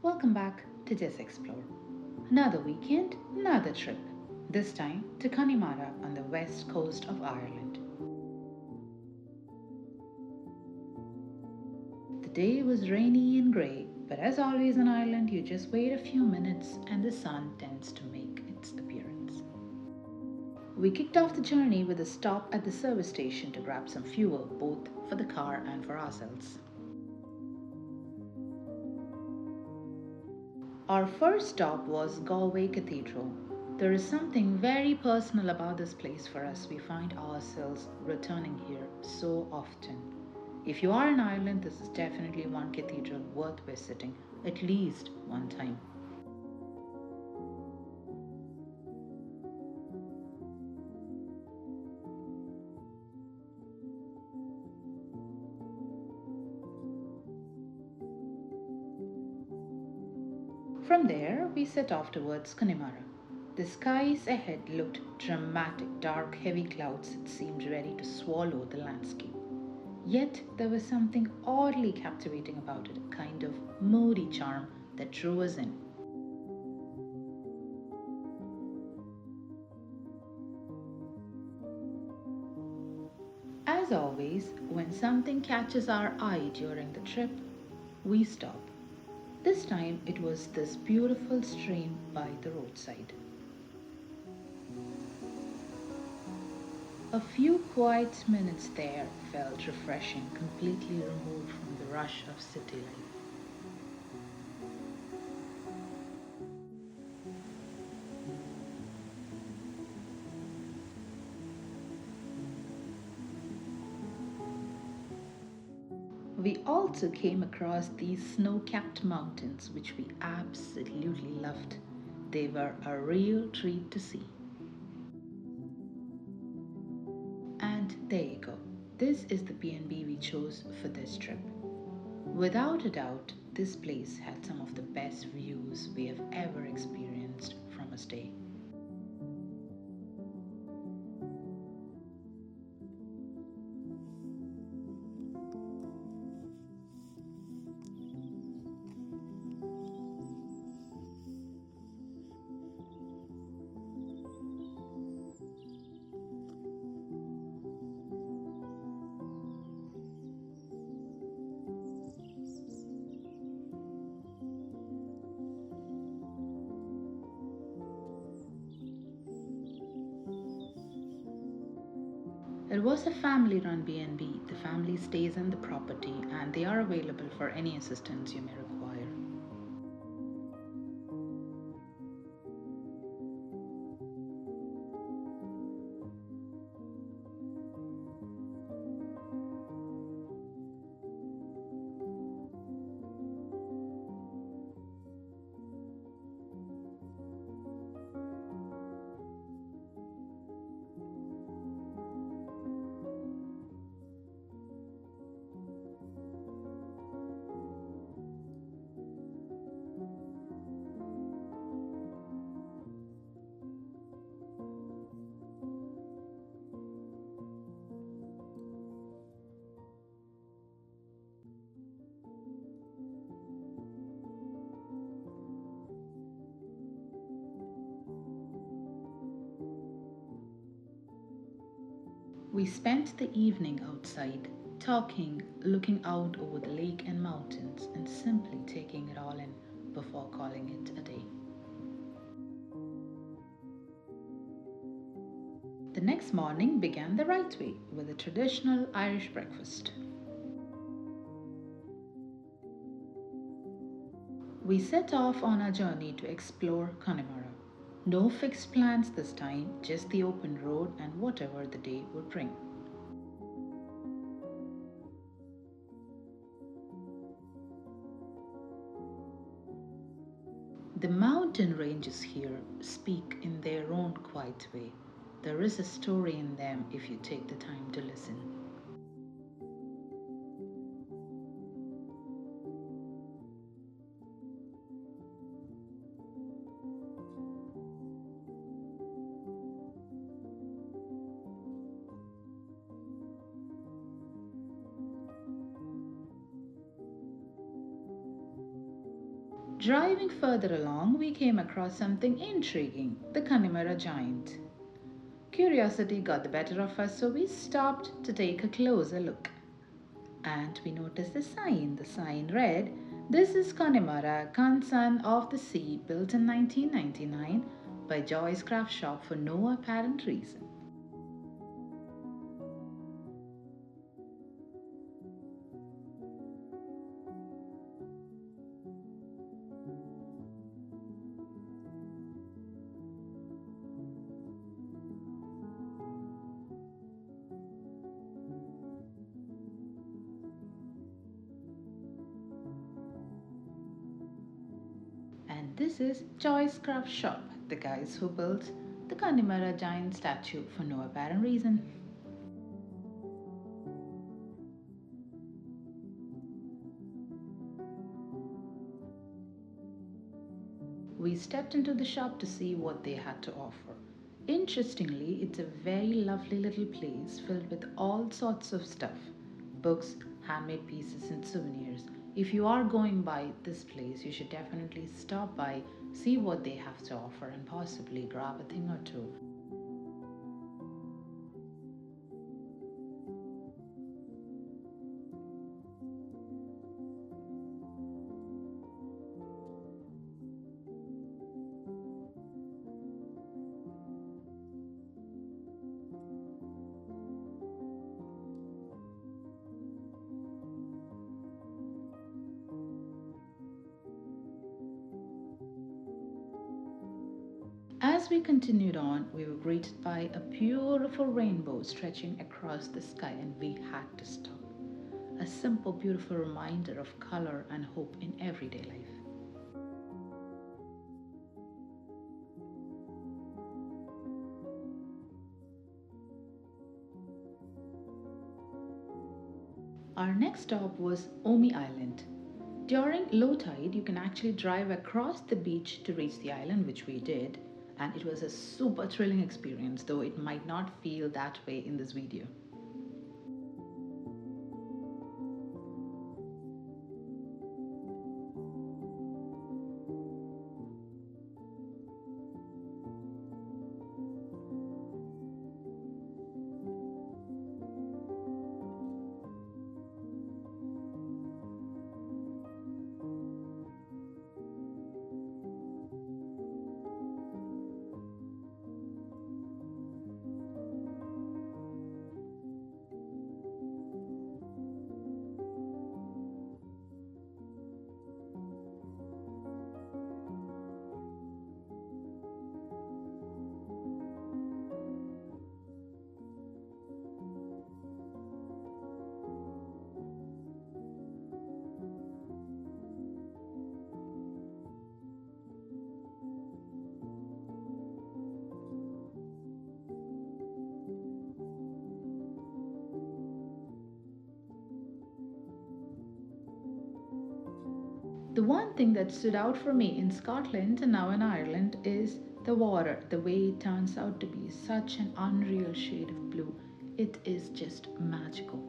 Welcome back to Just Explore. Another weekend, another trip. This time to Connemara on the west coast of Ireland. The day was rainy and grey, but as always in Ireland, you just wait a few minutes and the sun tends to make its appearance. We kicked off the journey with a stop at the service station to grab some fuel, both for the car and for ourselves. Our first stop was Galway Cathedral. There is something very personal about this place for us. We find ourselves returning here so often. If you are in Ireland, this is definitely one cathedral worth visiting at least one time. From there, we set off towards Connemara. The skies ahead looked dramatic, dark, heavy clouds that seemed ready to swallow the landscape. Yet there was something oddly captivating about it, a kind of moody charm that drew us in. As always, when something catches our eye during the trip, we stop. This time it was this beautiful stream by the roadside. A few quiet minutes there felt refreshing, completely removed from the rush of city life. We also came across these snow capped mountains, which we absolutely loved. They were a real treat to see. And there you go. This is the B&B we chose for this trip. Without a doubt, this place had some of the best views we have ever experienced from a stay. It was a family run B&B. The family stays in the property and they are available for any assistance you may require. We spent the evening outside, talking, looking out over the lake and mountains, and simply taking it all in before calling it a day. The next morning began the right way with a traditional Irish breakfast. We set off on our journey to explore Connemara. No fixed plans this time, just the open road and whatever the day would bring. The mountain ranges here speak in their own quiet way. There is a story in them if you take the time to listen. Driving further along, we came across something intriguing, the Connemara Giant. Curiosity got the better of us, so we stopped to take a closer look. And we noticed the sign. The sign read, "This is Connemara, Son of the Sea, built in 1999 by Joyce Craft Shop for no apparent reason." And this is Joyce Craft Shop, the guys who built the Connemara Giant statue for no apparent reason. We stepped into the shop to see what they had to offer. Interestingly, it's a very lovely little place filled with all sorts of stuff: books, handmade pieces, and souvenirs. If you are going by this place, you should definitely stop by, see what they have to offer, and possibly grab a thing or two. As we continued on, we were greeted by a beautiful rainbow stretching across the sky, and we had to stop. A simple, beautiful reminder of color and hope in everyday life. Our next stop was Omey Island. During low tide, you can actually drive across the beach to reach the island, which we did, and it was a super thrilling experience, though it might not feel that way in this video. The one thing that stood out for me in Scotland and now in Ireland is the water, the way it turns out to be such an unreal shade of blue. It is just magical.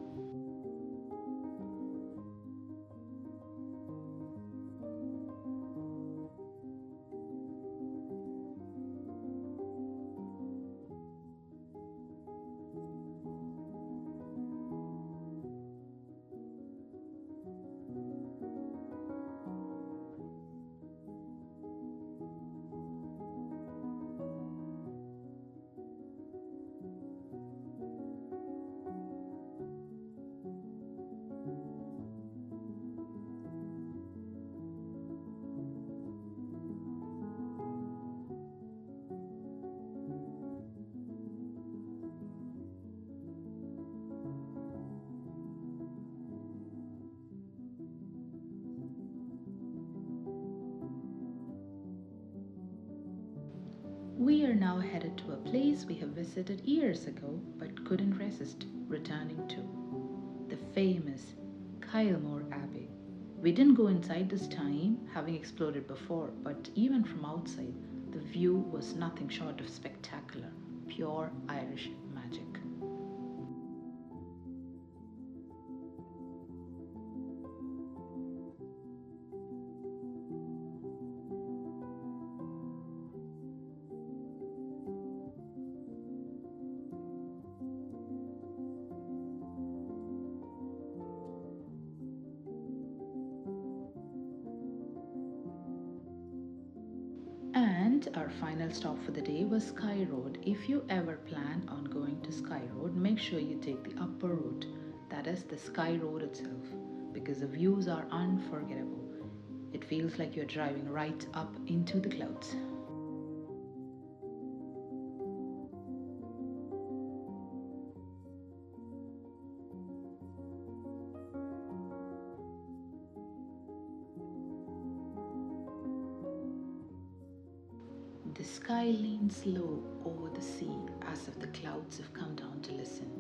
We are now headed to a place we have visited years ago but couldn't resist returning to: the famous Kylemore Abbey. We didn't go inside this time, having explored it before, but even from outside, the view was nothing short of spectacular, pure Irish magic. And our final stop for the day was Skye Road. If you ever plan on going to Skye Road, make sure you take the upper route, that is the Skye Road itself, because the views are unforgettable. It feels like you're driving right up into the clouds. The sky leans low over the sea as if the clouds have come down to listen.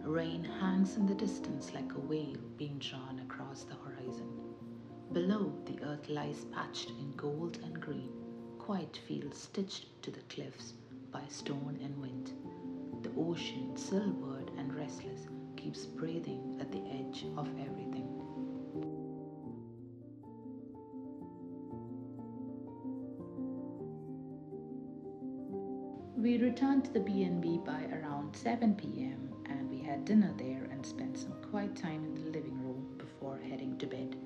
Rain hangs in the distance like a veil being drawn across the horizon. Below, the earth lies patched in gold and green, quiet fields stitched to the cliffs by stone and wind. The ocean, silvered and restless, keeps breathing at the edge of everything. We returned to the B&B by around 7 p.m. and we had dinner there and spent some quiet time in the living room before heading to bed.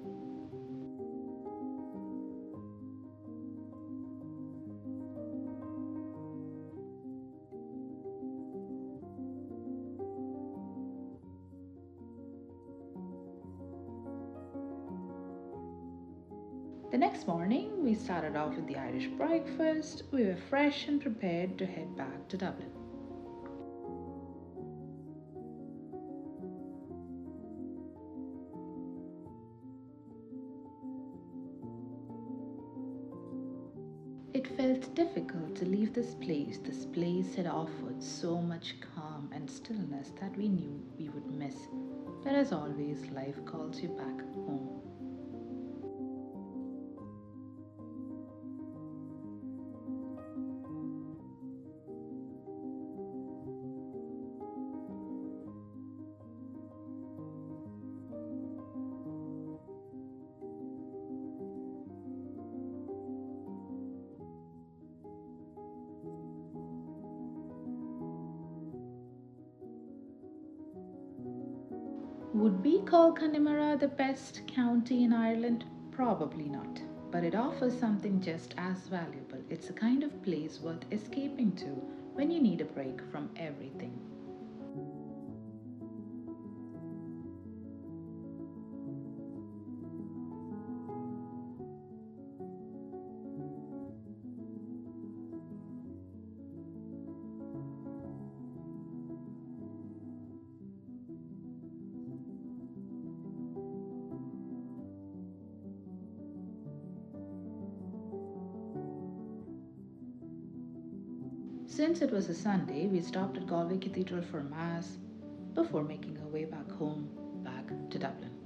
The next morning, we started off with the Irish breakfast. We were fresh and prepared to head back to Dublin. It felt difficult to leave this place. This place had offered so much calm and stillness that we knew we would miss. But as always, life calls you back home. Would we call Connemara the best county in Ireland? Probably not. But it offers something just as valuable. It's a kind of place worth escaping to when you need a break from everything. Since it was a Sunday, we stopped at Galway Cathedral for Mass before making our way back home, back to Dublin.